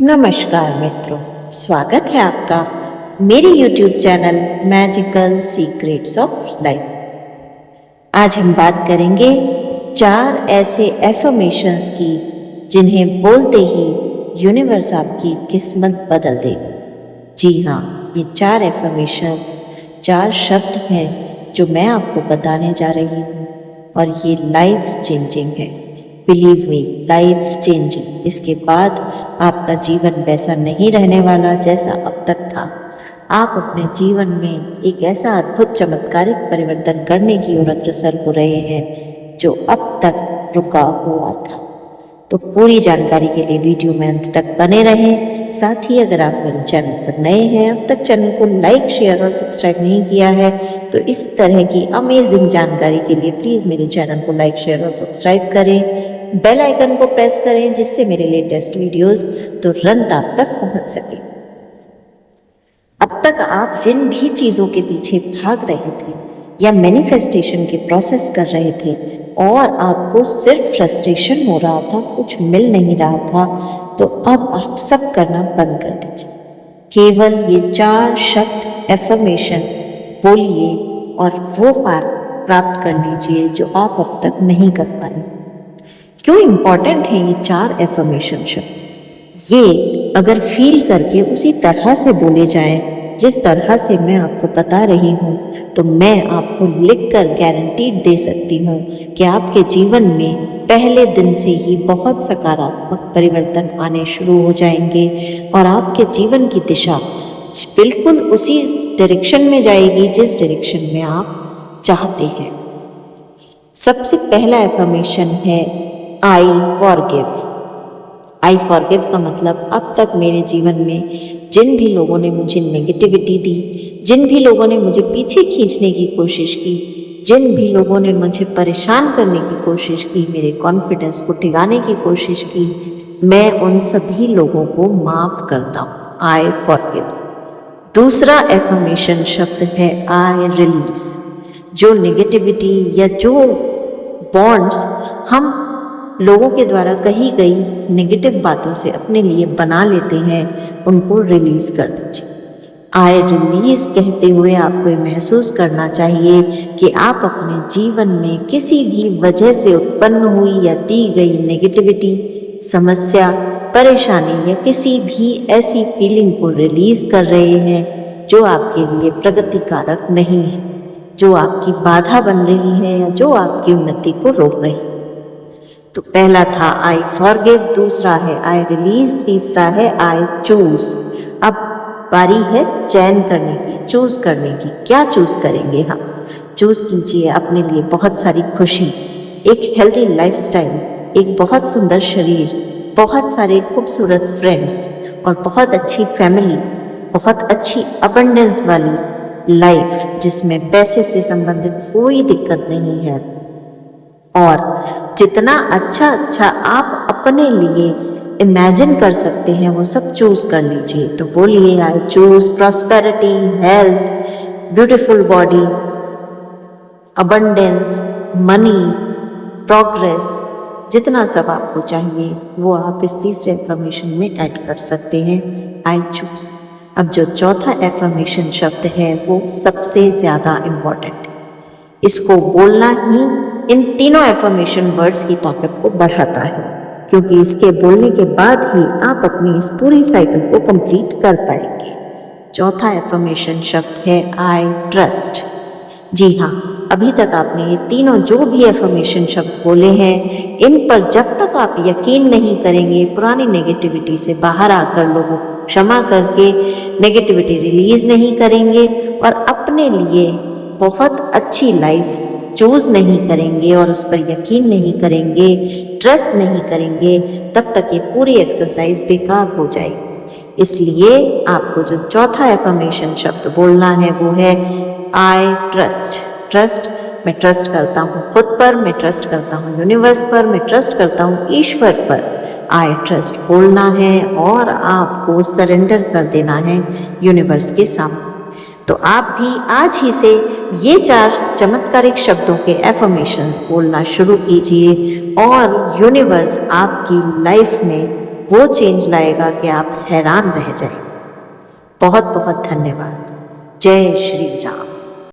नमस्कार मित्रों, स्वागत है आपका मेरे YouTube channel magical secrets of life. आज हम बात करेंगे 4 ऐसे एफर्मेशंस की जिन्हें बोलते ही यूनिवर्स आपकी किस्मत बदल देगा। जी हाँ, ये 4 एफर्मेशंस 4 शब्द हैं जो मैं आपको बताने जा रही हूँ और ये लाइफ चेंजिंग है। Believe me, life changing. इसके बाद आपका जीवन वैसा नहीं रहने वाला जैसा अब तक था। आप अपने जीवन में एक ऐसा अद्भुत चमत्कारिक परिवर्तन करने की ओर अग्रसर हो रहे हैं जो अब तक रुका हुआ था। तो पूरी जानकारी के लिए वीडियो में अंत तक बने रहें। साथ ही अगर आप मेरे चैनल पर नए हैं, अब तक चैनल को लाइक, शेयर और सब्सक्राइब नहीं किया है, तो इस तरह की अमेजिंग जानकारी के लिए प्लीज़ मेरे चैनल को लाइक, शेयर और सब्सक्राइब करें। बेल आइकन को प्रेस करें जिससे मेरे लेटेस्ट वीडियोस तुरंत आप तक पहुंच सके। अब तक आप जिन भी चीज़ों के पीछे भाग रहे थे या मैनिफेस्टेशन के प्रोसेस कर रहे थे और आपको सिर्फ फ्रस्ट्रेशन हो रहा था, कुछ मिल नहीं रहा था, तो अब आप सब करना बंद कर दीजिए। केवल ये 4 शब्द एफर्मेशन बोलिए और वो प्राप्त कर लीजिए जो आप अब तक नहीं कर पाएंगे। क्यों इम्पॉर्टेंट है ये 4 एफर्मेशन शब्द? ये अगर फील करके उसी तरह से बोले जाएं जिस तरह से मैं आपको बता रही हूँ, तो मैं आपको लिखकर गारंटी दे सकती हूँ कि आपके जीवन में पहले दिन से ही बहुत सकारात्मक परिवर्तन आने शुरू हो जाएंगे और आपके जीवन की दिशा बिल्कुल उसी डायरेक्शन में जाएगी जिस डायरेक्शन में आप चाहते हैं। सबसे पहला एफर्मेशन है आई फॉरगिव। आई फॉरगिव का मतलब अब तक मेरे जीवन में जिन भी लोगों ने मुझे नेगेटिविटी दी, जिन भी लोगों ने मुझे पीछे खींचने की कोशिश की, जिन भी लोगों ने मुझे परेशान करने की कोशिश की, मेरे कॉन्फिडेंस को टिकाने की कोशिश की, मैं उन सभी लोगों को माफ़ करता हूँ। I forgive. दूसरा एफर्मेशन शब्द है आई रिलीज। जो नेगेटिविटी या जो बॉन्ड्स हम लोगों के द्वारा कही गई नेगेटिव बातों से अपने लिए बना लेते हैं, उनको रिलीज कर दीजिए। आई रिलीज कहते हुए आपको महसूस करना चाहिए कि आप अपने जीवन में किसी भी वजह से उत्पन्न हुई या दी गई नेगेटिविटी, समस्या, परेशानी या किसी भी ऐसी फीलिंग को रिलीज कर रहे हैं जो आपके लिए प्रगति कारक नहीं है, जो आपकी बाधा बन रही है या जो आपकी उन्नति को रोक रही है। तो पहला था आई फॉरगिव, दूसरा है आई रिलीज, तीसरा है आई चूज। अब बारी है चयन करने की, चूज करने की। क्या चूज करेंगे हम? चूज कीजिए अपने लिए बहुत सारी खुशी, एक हेल्दी लाइफस्टाइल, एक बहुत सुंदर शरीर, बहुत सारे खूबसूरत फ्रेंड्स और बहुत अच्छी फैमिली, बहुत अच्छी अबंडेंस वाली लाइफ जिसमें पैसे से संबंधित कोई दिक्कत नहीं है। और जितना अच्छा आप अपने लिए इमेजिन कर सकते हैं वो सब चूज कर लीजिए। तो बोलिए I choose prosperity, health, beautiful body, abundance, money, progress. जितना सब आपको चाहिए वो आप इस तीसरे एफर्मेशन में ऐड कर सकते हैं, आई चूज। अब जो चौथा एफर्मेशन शब्द है वो सबसे ज़्यादा इम्पॉर्टेंट है। इसको बोलना ही इन तीनों एफर्मेशन वर्ड्स की ताकत को बढ़ाता है, क्योंकि इसके बोलने के बाद ही आप अपनी इस पूरी साइकिल को कंप्लीट कर पाएंगे। चौथा एफर्मेशन शब्द है आई ट्रस्ट। जी हाँ, अभी तक आपने ये तीनों जो भी एफर्मेशन शब्द बोले हैं, इन पर जब तक आप यकीन नहीं करेंगे, पुरानी नेगेटिविटी से बाहर आकर लोगों को क्षमा करके नेगेटिविटी रिलीज नहीं करेंगे और अपने लिए बहुत अच्छी लाइफ चूज नहीं करेंगे और उस पर यकीन नहीं करेंगे, ट्रस्ट नहीं करेंगे, तब तक ये पूरी एक्सरसाइज बेकार हो जाएगी। इसलिए आपको जो चौथा एफर्मेशन शब्द बोलना है वो है आई ट्रस्ट। ट्रस्ट, मैं ट्रस्ट करता हूँ खुद पर, मैं ट्रस्ट करता हूँ यूनिवर्स पर, मैं ट्रस्ट करता हूँ ईश्वर पर। आई ट्रस्ट बोलना है और आपको सरेंडर कर देना है यूनिवर्स के सामने। तो आप भी आज ही से ये 4 चमत्कारिक शब्दों के एफर्मेशंस बोलना शुरू कीजिए और यूनिवर्स आपकी लाइफ में वो चेंज लाएगा कि आप हैरान रह जाएं। बहुत बहुत धन्यवाद। जय श्री राम।